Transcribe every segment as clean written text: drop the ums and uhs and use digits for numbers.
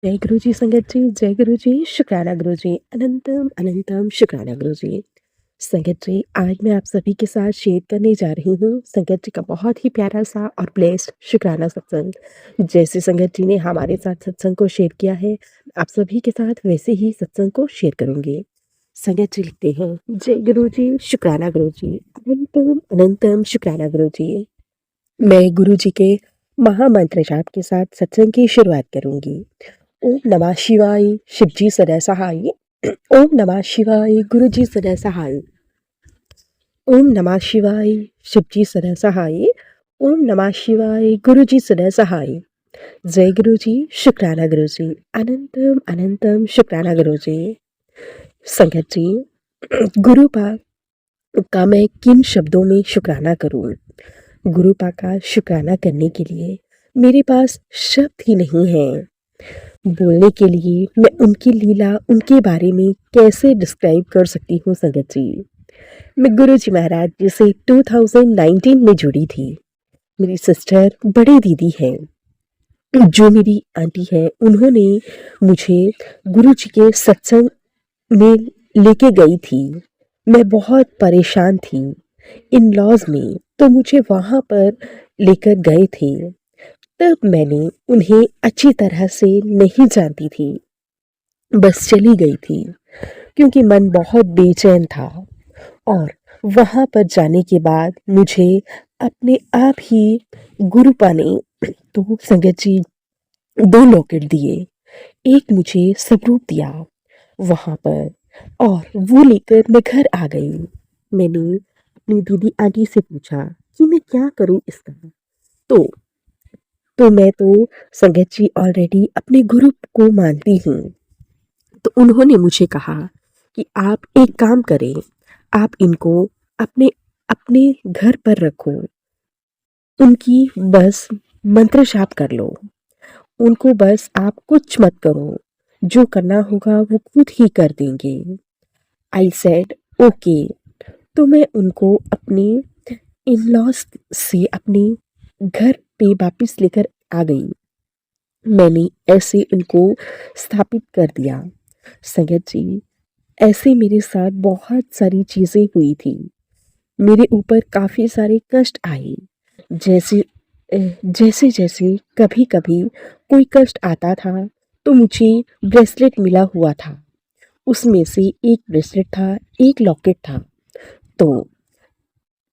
जय गुरु जी संगत जी, जय गुरु जी, शुक्राना गुरु जी, अनंतम अनंतम शुक्राना गुरु जी। संगत जी, आज मैं आप सभी के साथ शेयर करने जा रही हूँ संगत जी का बहुत ही प्यारा सा और ब्लेस्ड शुक्राना सत्संग। जैसे संगत जी ने हमारे साथ सत्संग को शेयर किया है, आप सभी के साथ वैसे ही सत्संग को शेयर करूँगी। संगत जी लिखते हैं, जय गुरु जी, शुक्राना गुरु जी, अनंतम अनंतम शुक्राना गुरु जी। मैं गुरु जी के महामंत्र जाप के साथ सत्संग की शुरुआत करूँगी। ओम नमः शिवाय, शिवजी सदा सहाय। ओम नमः शिवाय, गुरुजी सदा सहाय। ओम नमः शिवाय, शिवजी सदा सहाय। ओम नमः शिवाय, गुरुजी सदा सहाय। जय गुरु जी, शुक्राना गुरु जी, अनंतम अनंतम शुक्राना गुरु जी। संगत जी, गुरु पाक का मैं किन शब्दों में शुक्राना करूं? गुरु पाक का शुक्राना करने के लिए मेरे पास शब्द ही नहीं है। बोलने के लिए मैं उनकी लीला, उनके बारे में कैसे डिस्क्राइब कर सकती हूँ संगत जी। मैं गुरु जी महाराज जी से 2019 में जुड़ी थी। मेरी सिस्टर बड़ी दीदी है, जो मेरी आंटी है, उन्होंने मुझे गुरु जी के सत्संग में लेके गई थी। मैं बहुत परेशान थी इन लॉज में, तो मुझे वहाँ पर लेकर गए थे। तब मैंने उन्हें अच्छी तरह से नहीं जानती थी, बस चली गई थी क्योंकि मन बहुत बेचैन था। और वहाँ पर जाने के बाद मुझे अपने आप ही गुरुपा ने तो संगत जी 2 लॉकेट दिए। एक मुझे स्वरूप दिया वहाँ पर, और वो लेकर मैं घर आ गई। मैंने अपनी दीदी आंटी से पूछा कि मैं क्या करूँ इसका? तो मैं तो संगत जी ऑलरेडी अपने गुरु को मानती हूँ। तो उन्होंने मुझे कहा कि आप एक काम करें, आप इनको अपने अपने घर पर रखो, उनकी बस मंत्र जाप कर लो, उनको बस आप कुछ मत करो, जो करना होगा वो खुद ही कर देंगे। I said okay. तो मैं उनको अपने इन लॉज से अपने घर पे वापस लेकर आ गई। मैंने ऐसे उनको स्थापित कर दिया। संगत जी, ऐसे मेरे साथ बहुत सारी चीज़ें हुई थी। मेरे ऊपर काफ़ी सारे कष्ट आए। जैसे जैसे कभी कभी कोई कष्ट आता था, तो मुझे ब्रेसलेट मिला हुआ था। उसमें से एक ब्रेसलेट था, एक लॉकेट था। तो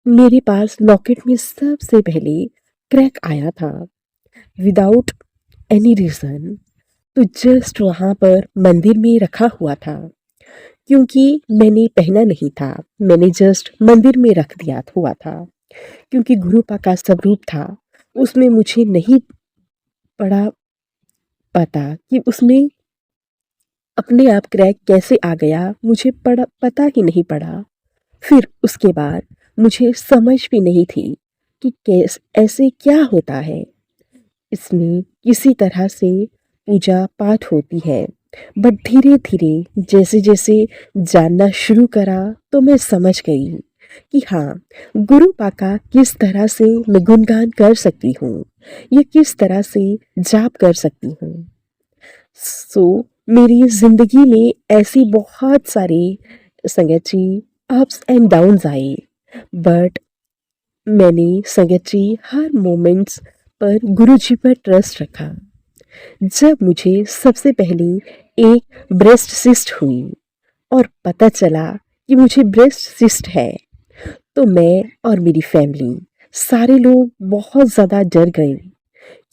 मेरे पास लॉकेट में सबसे पहले क्रैक आया था, विदाउट एनी रीज़न। तो जस्ट वहाँ पर मंदिर में रखा हुआ था, क्योंकि मैंने पहना नहीं था। मैंने जस्ट मंदिर में रख दिया हुआ था, क्योंकि गुरुपा का स्वरूप था। उसमें मुझे नहीं पड़ा पता कि उसमें अपने आप क्रैक कैसे आ गया, मुझे पता ही नहीं पड़ा। फिर उसके बाद मुझे समझ भी नहीं थी कि कैस ऐसे क्या होता है। इसमें किसी तरह से पूजा पाठ होती है, बट धीरे धीरे जैसे जैसे जानना शुरू करा, तो मैं समझ गई कि हाँ, गुरु पाका किस तरह से मैं गुणगान कर सकती हूँ, ये किस तरह से जाप कर सकती हूँ। सो मेरी जिंदगी में ऐसी बहुत सारी संगत जी अप्स एंड डाउन्स आए, बट मैंने संगत जी हर मोमेंट्स पर गुरु जी पर ट्रस्ट रखा। जब मुझे सबसे पहले एक ब्रेस्ट सिस्ट हुई और पता चला कि मुझे ब्रेस्ट सिस्ट है, तो मैं और मेरी फैमिली सारे लोग बहुत ज़्यादा डर गए,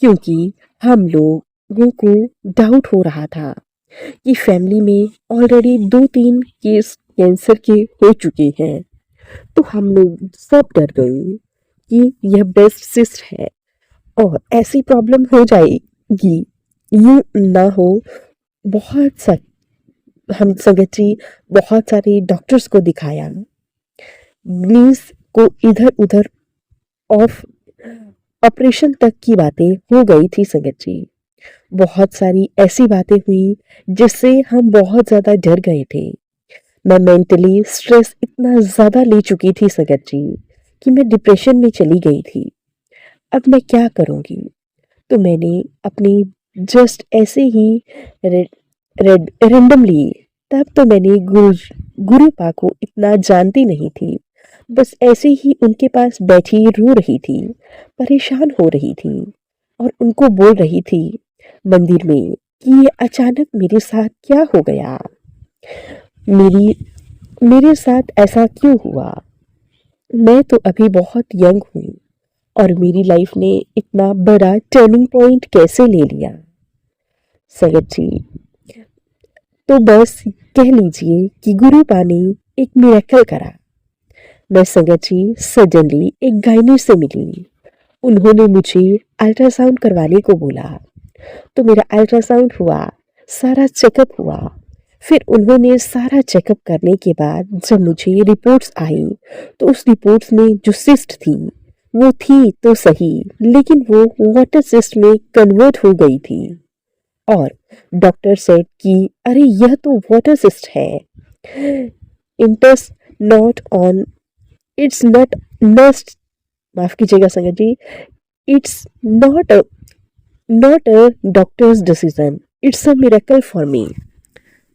क्योंकि हम लोगों को डाउट हो रहा था कि फैमिली में ऑलरेडी 2-3 केस कैंसर के हो चुके हैं। तो हम लोग सब डर गए कि यह ब्रेस्ट सिस्ट है और ऐसी प्रॉब्लम हो जाएगी, यूं ना हो। बहुत सा हम संगत जी बहुत सारे डॉक्टर्स को दिखाया, मीन्स को इधर उधर ऑफ ऑपरेशन तक की बातें हो गई थी संगत जी। बहुत सारी ऐसी बातें हुई जिससे हम बहुत ज़्यादा डर गए थे। मैं मेंटली स्ट्रेस इतना ज़्यादा ले चुकी थी संगत जी कि मैं डिप्रेशन में चली गई थी। अब मैं क्या करूँगी? तो मैंने अपनी जस्ट ऐसे ही रेंडमली। तब तो मैंने गुरुपा को इतना जानती नहीं थी। बस ऐसे ही उनके पास बैठी रो रही थी, परेशान हो रही थी और उनको बोल रही थी मंदिर में कि ये अचानक मेरे साथ क्या हो गया, मेरी मेरे साथ ऐसा क्यों हुआ। मैं तो अभी बहुत यंग हूँ और मेरी लाइफ ने इतना बड़ा टर्निंग पॉइंट कैसे ले लिया। सैयद जी, तो बस कह लीजिए कि गुरुपा ने एक मिरेकल करा। मैं संगत जी सडनली एक गायनी से मिली। उन्होंने मुझे अल्ट्रासाउंड करवाने को बोला, तो मेरा अल्ट्रासाउंड हुआ, सारा चेकअप हुआ। फिर उन्होंने सारा चेकअप करने के बाद जब मुझे रिपोर्ट्स आई, तो उस रिपोर्ट्स में जो सिस्ट थी वो थी तो सही, लेकिन वो वाटर सिस्ट में कन्वर्ट हो गई थी। और डॉक्टर सेड कि अरे यह तो वाटर सिस्ट है, it's not on, it's not नस्ट, माफ कीजिएगा Sangat ji, it's not a doctor's decision, it's a miracle for me.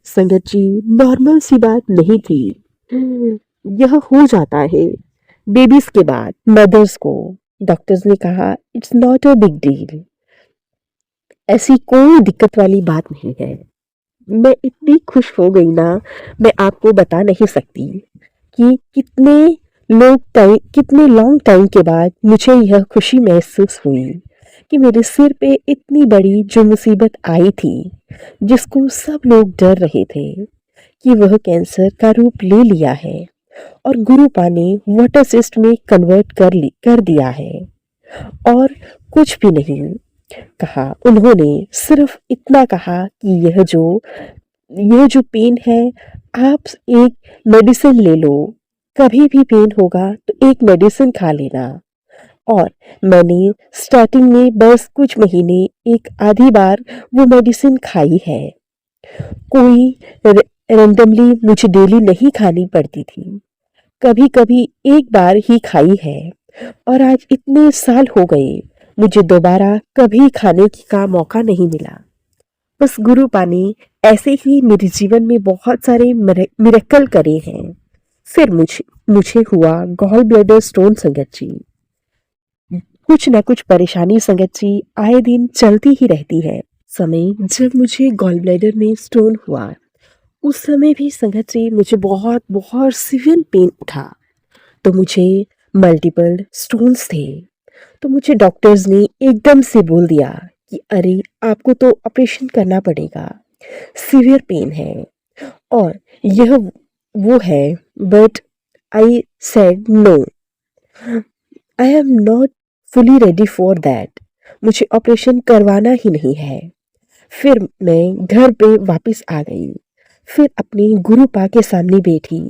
Sangat ji, normal सी बात नहीं थी। यह हो जाता है बेबीज के बाद मदर्स को। डॉक्टर्स ने कहा it's not a big deal, ऐसी कोई दिक्कत वाली बात नहीं है। मैं इतनी खुश हो गई ना, मैं आपको बता नहीं सकती कि कितने लॉन्ग टाइम के बाद मुझे यह खुशी महसूस हुई कि मेरे सिर पे इतनी बड़ी जो मुसीबत आई थी, जिसको सब लोग डर रहे थे कि वह कैंसर का रूप ले लिया है और गुरुपा ने वाटर सिस्ट में कन्वर्ट कर दिया है। और कुछ भी नहीं कहा, उन्होंने सिर्फ इतना कहा कि यह जो पेन है, आप एक मेडिसिन ले लो, कभी भी पेन होगा तो एक मेडिसिन खा लेना। और मैंने स्टार्टिंग में बस कुछ महीने एक आधी बार वो मेडिसिन खाई है। कोई रेंडमली मुझे डेली नहीं खानी पड़ती थी, कभी कभी एक बार ही खाई है। और आज इतने साल हो गए, मुझे दोबारा कभी खाने का मौका नहीं मिला। बस गुरुपा ने ऐसे ही मेरे जीवन में बहुत सारे मिरेकल करे हैं। फिर मुझे हुआ गॉल ब्लैडर स्टोन संगत जी। कुछ न कुछ परेशानी संगत जी आए दिन चलती ही रहती है। समय जब मुझे गॉल ब्लैडर में स्टोन हुआ, उस समय भी संगत जी मुझे बहुत बहुत सीवियर पेन उठा। तो मुझे मल्टीपल स्टोन्स थे। तो मुझे डॉक्टर्स ने एकदम से बोल दिया कि अरे आपको तो ऑपरेशन करना पड़ेगा, सीवियर पेन है। और यह वो है, but I said no, I am not fully ready for that, मुझे ऑपरेशन करवाना ही नहीं है। फिर मैं घर पे वापस आ गई। फिर अपनी गुरुपा के सामने बैठी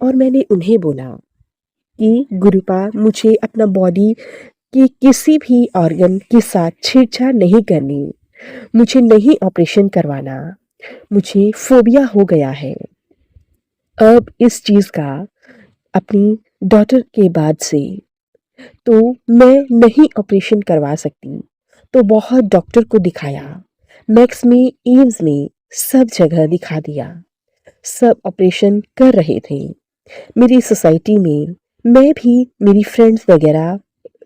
और मैंने उन्हें बोला कि गुरुपा, मुझे अपना बॉडी कि किसी भी ऑर्गन के साथ छेड़छाड़ नहीं करनी, मुझे नहीं ऑपरेशन करवाना, मुझे फोबिया हो गया है अब इस चीज़ का, अपनी डॉटर के बाद से। तो मैं नहीं ऑपरेशन करवा सकती। तो बहुत डॉक्टर को दिखाया, मैक्स में, एम्स में, सब जगह दिखा दिया। सब ऑपरेशन कर रहे थे। मेरी सोसाइटी में मैं भी, मेरी फ्रेंड्स वगैरह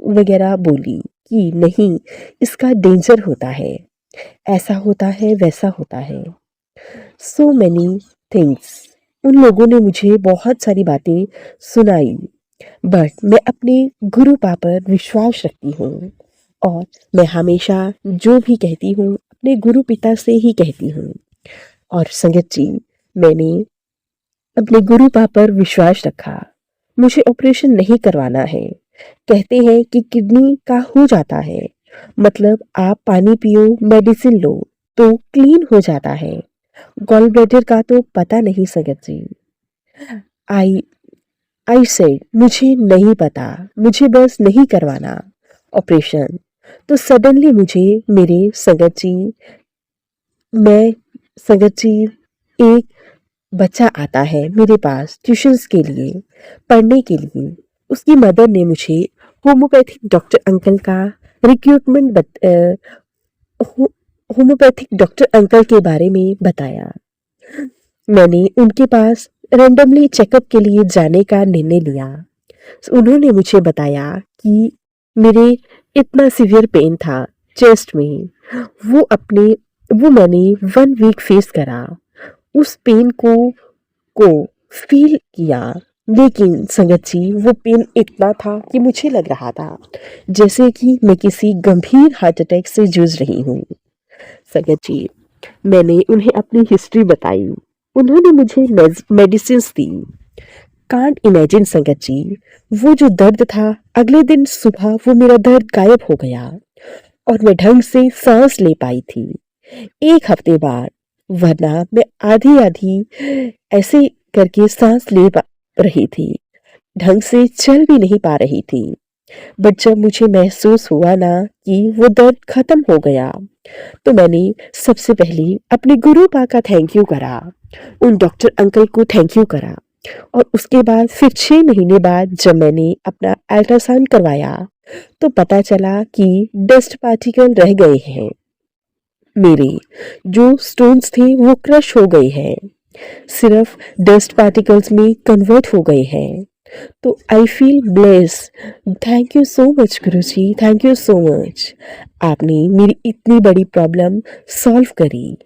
वगैरह बोली कि नहीं, इसका डेंजर होता है, ऐसा होता है, वैसा होता है। सो मैनी थिंग्स, उन लोगों ने मुझे बहुत सारी बातें सुनाई। बट मैं अपने गुरुपा पर विश्वास रखती हूँ और मैं हमेशा जो भी कहती हूँ अपने गुरु पिता से ही कहती हूँ। और संगत जी, मैंने अपने गुरुपा पर विश्वास रखा। मुझे ऑपरेशन नहीं करवाना है। कहते हैं कि किडनी का हो जाता है, मतलब आप पानी पियो, मेडिसिन लो तो क्लीन हो जाता है। गॉल ब्लैडर का तो पता नहीं संगत जी। आई आई सेड मुझे नहीं पता, मुझे बस नहीं करवाना ऑपरेशन। तो सडनली मुझे मेरे संगत जी, मैं संगत जी, एक बच्चा आता है मेरे पास ट्यूशन्स के लिए, पढ़ने के लिए। उसकी मदर ने मुझे होम्योपैथिक डॉक्टर अंकल का रिक्रूटमेंट होम्योपैथिक डॉक्टर अंकल के बारे में बताया। मैंने उनके पास रैंडमली चेकअप के लिए जाने का निर्णय लिया। उन्होंने मुझे बताया कि मेरे इतना सीवियर पेन था चेस्ट में, वो अपने वो मैंने 1 वीक फेस करा। उस पेन को फील किया, लेकिन संगत जी वो पेन इतना था कि मुझे लग रहा था जैसे कि मैं किसी गंभीर हार्ट अटैक से जूझ रही हूँ। संगत जी, मैंने उन्हें अपनी हिस्ट्री बताई। उन्होंने मुझे मेडिसिन्स दी। कांट इमेजिन संगत जी, वो जो दर्द था, अगले दिन सुबह वो मेरा दर्द गायब हो गया और मैं ढंग से सांस ले पाई थी। 1 हफ्ते बाद, वरना मैं आधी आधी ऐसे करके सांस ले रही थी, ढंग से चल भी नहीं पा रही थी। बट जब मुझे महसूस हुआ ना कि वो दर्द खत्म हो गया, तो मैंने सबसे पहले अपने गुरु पा का थैंक यू करा, उन डॉक्टर अंकल को थैंक यू करा। और उसके बाद फिर 6 महीने बाद जब मैंने अपना अल्ट्रासाउंड करवाया, तो पता चला कि डस्ट पार्टिकल रह गए हैं। मेरे जो स्टोन्स थे वो क्रश हो गए हैं, सिर्फ डस्ट पार्टिकल्स में कन्वर्ट हो गए हैं। तो I feel blessed. Thank you so much Guruji, thank you so much. आपने मेरी इतनी बड़ी प्रॉब्लम सॉल्व करी।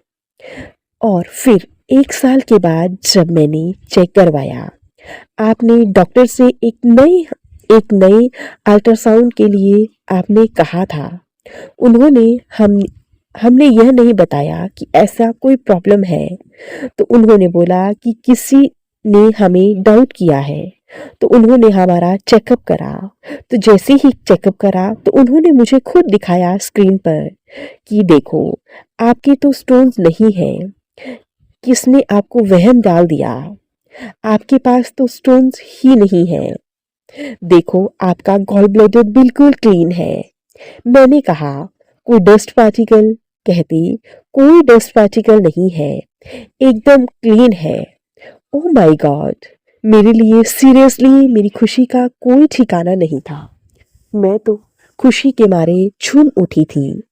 और फिर 1 साल के बाद जब मैंने चेक करवाया, आपने डॉक्टर से एक नए अल्ट्रासाउंड के लिए आपने कहा था। उन्होंने हमने यह नहीं बताया कि ऐसा कोई प्रॉब्लम है। तो उन्होंने बोला कि किसी ने हमें डाउट किया है, तो उन्होंने हमारा चेकअप करा। तो जैसे ही चेकअप करा तो उन्होंने मुझे खुद दिखाया स्क्रीन पर कि देखो, आपके तो स्टोन्स नहीं हैं, किसने आपको वहम डाल दिया, आपके पास तो स्टोन्स ही नहीं है। देखो, आपका गॉल ब्लैडर बिल्कुल क्लीन है। मैंने कहा, कोई डस्ट पार्टिकल? कहती, कोई डस्ट पार्टिकल नहीं है, एकदम क्लीन है। Oh my God! मेरे लिए सीरियसली मेरी खुशी का कोई ठिकाना नहीं था। मैं तो खुशी के मारे झूम उठी थी।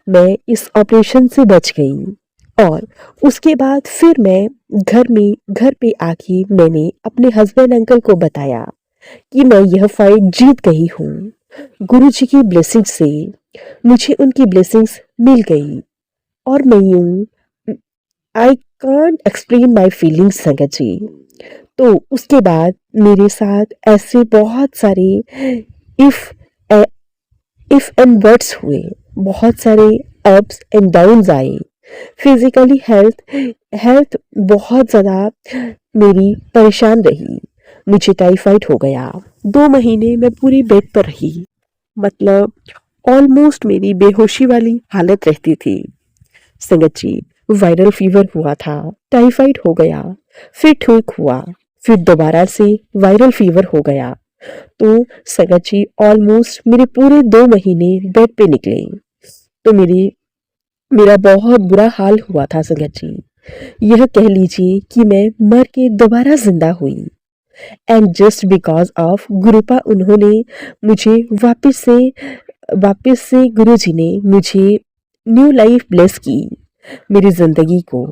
मैं इस ऑपरेशन से बच गई। और उसके बाद फिर मैं घर पे आके मैंने अपने हस्बैंड अंकल को बताया कि मैं यह फाइट जीत गई हूँ। गुरुजी की ब्लेसिंग से मुझे उनकी ब्लेसिंग्स मिल गई। और मैं यूं I can't explain my feelings संगत जी। तो उसके बाद मेरे साथ ऐसे बहुत सारे इफ इफ एंड बट्स हुए, बहुत सारे अप्स एंड डाउन्स आए। फिजिकली हेल्थ हेल्थ बहुत ज़्यादा मेरी परेशान रही। मुझे टाइफाइड हो गया। 2 महीने मैं पूरी बेड पर रही, मतलब ऑलमोस्ट मेरी बेहोशी वाली हालत रहती थी। संगत जी, वायरल फीवर हुआ था, टाइफाइड हो गया, फिर ठीक हुआ, फिर दोबारा से वायरल फीवर हो गया। तो संगत जी, ऑलमोस्ट मेरे पूरे 2 महीने बेड पे निकले। तो मेरा बहुत बुरा हाल हुआ था संगत जी। यह कह लीजिए कि मैं मर के दोबारा जिंदा हुई। एंड जस्ट बिकॉज ऑफ गुरुपा, उन्होंने मुझे वापस से गुरुजी ने मुझे न्यू लाइफ ब्लेस की, मेरी जिंदगी को।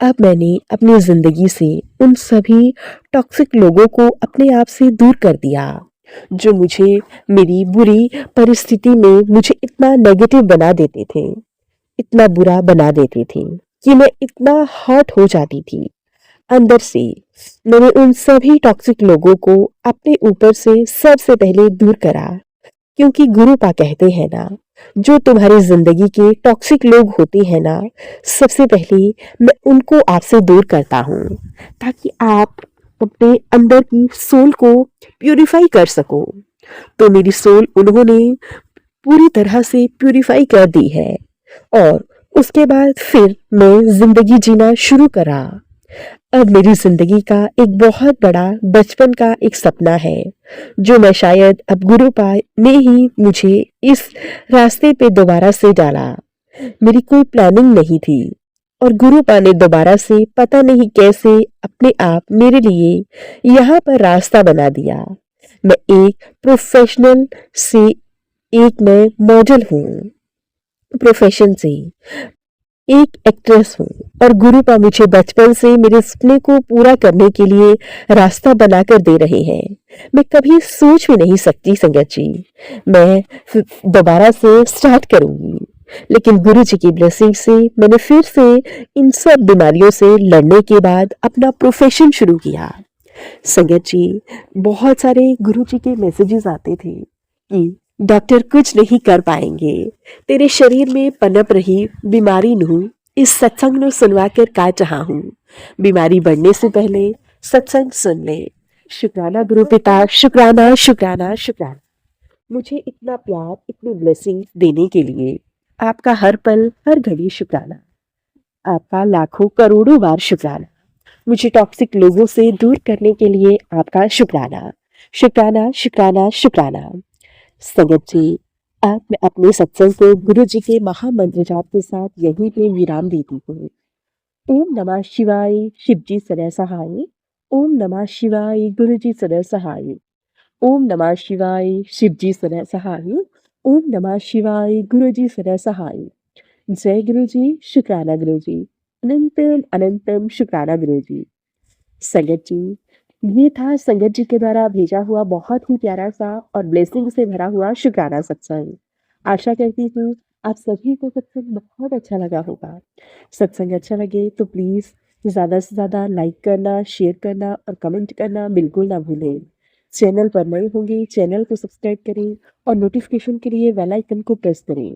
अब मैंने अपनी जिंदगी से उन सभी टॉक्सिक लोगों को अपने आप से दूर कर दिया, जो मुझे मेरी बुरी परिस्थिति में मुझे इतना नेगेटिव बना देते थे, इतना बुरा बना देते थे कि मैं इतना हर्ट हो जाती थी अंदर से। मैंने उन सभी टॉक्सिक लोगों को अपने ऊपर से सबसे पहले दूर करा, क्योंकि गुरुपा कहते हैं ना, जो तुम्हारी जिंदगी के टॉक्सिक लोग होते हैं ना, सबसे पहले मैं उनको आपसे दूर करता हूँ, ताकि आप अपने अंदर की सोल को प्यूरिफाई कर सको। तो मेरी सोल उन्होंने पूरी तरह से प्यूरिफाई कर दी है। और उसके बाद फिर मैं जिंदगी जीना शुरू करा। अब मेरी जिंदगी का एक बहुत बड़ा बचपन का एक सपना है, जो मैं शायद अब गुरुपा ने ही मुझे इस रास्ते पे दोबारा से डाला। मेरी कोई प्लानिंग नहीं थी, और गुरुपा ने दोबारा से पता नहीं कैसे अपने आप मेरे लिए यहाँ पर रास्ता बना दिया। मैं एक प्रोफेशनल से एक मैं मॉडल हूँ। प्रोफ़ेशन से एक एक्ट्रेस हूँ और गुरु का मुझे बचपन से मेरे सपने को पूरा करने के लिए रास्ता बनाकर दे रहे हैं। मैं कभी सोच भी नहीं सकती संगत जी, मैं दोबारा से स्टार्ट करूँगी। लेकिन गुरु जी की ब्लेसिंग से मैंने फिर से इन सब बीमारियों से लड़ने के बाद अपना प्रोफ़ेशन शुरू किया। संगत जी, बहुत सारे गुरु जी के मैसेजेस आते थे कि डॉक्टर कुछ नहीं कर पाएंगे, तेरे शरीर में पनप रही बीमारी नूं इस सत्संग ਨੂੰ सुनवा कर का चाहा हूँ, बीमारी बढ़ने से पहले सत्संग सुन ले। शुक्राना गुरु पिता, शुक्राना शुक्राना शुक्राना, मुझे इतना प्यार, इतनी ब्लेसिंग देने के लिए आपका हर पल हर घड़ी शुक्राना, आपका लाखों करोड़ों बार शुक्राना, मुझे टॉक्सिक लोगों से दूर करने के लिए आपका शुक्राना, शुक्राना शुक्राना शुक्राना। संगत जी, अब मैं अपने सत्संग को गुरु जी के महामंत्र जाप के साथ यहीं पे विराम देती हूँ। ओम नमः शिवाय, शिव जी सदा सहाय। ओम नमः शिवाय, गुरु जी सदा सहाय। ओम नमः शिवाय, शिव जी सदा सहाय। ओम नमः शिवाय, गुरु जी सदा सहाय। जय गुरु जी, शुक्राना गुरु जी। अनंतम अनंतम शुक्राना गुरु जी। संगत जी, ये था संगत जी के द्वारा भेजा हुआ बहुत ही प्यारा सा और ब्लेसिंग से भरा हुआ शुक्राना सत्संग। आशा करती हूँ आप सभी को सत्संग बहुत अच्छा लगा होगा। सत्संग अच्छा लगे तो प्लीज़ ज़्यादा से ज़्यादा लाइक करना, शेयर करना और कमेंट करना बिल्कुल ना भूलें। चैनल पर नए होंगे, चैनल को सब्सक्राइब करें और नोटिफिकेशन के लिए बेल आइकन को प्रेस करें,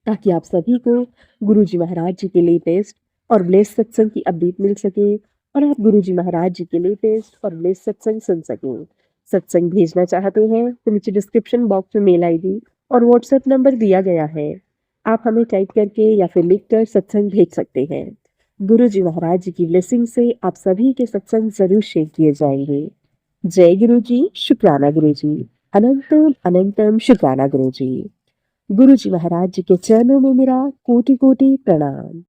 ताकि आप सभी को गुरु जी महाराज जी के लेटेस्ट और ब्लेस सत्संग की अपडेट मिल सके और आप गुरु जी महाराज जी के लेटेस्ट और ब्लेस सत्संग सुन सकें। सत्संग भेजना चाहते हैं तो नीचे डिस्क्रिप्शन बॉक्स में मेल आईडी और व्हाट्सएप नंबर दिया गया है, आप हमें टाइप करके या फिर लिख कर सत्संग भेज सकते हैं। गुरु जी महाराज जी की ब्लेसिंग से आप सभी के सत्संग जरूर शेयर किए जाएंगे। जय गुरु जी, शुक्राना गुरु जी। अनंतम अनंतम शुक्राना गुरु जी। गुरु जी महाराज जी के चरणों में मेरा कोटि कोटि प्रणाम।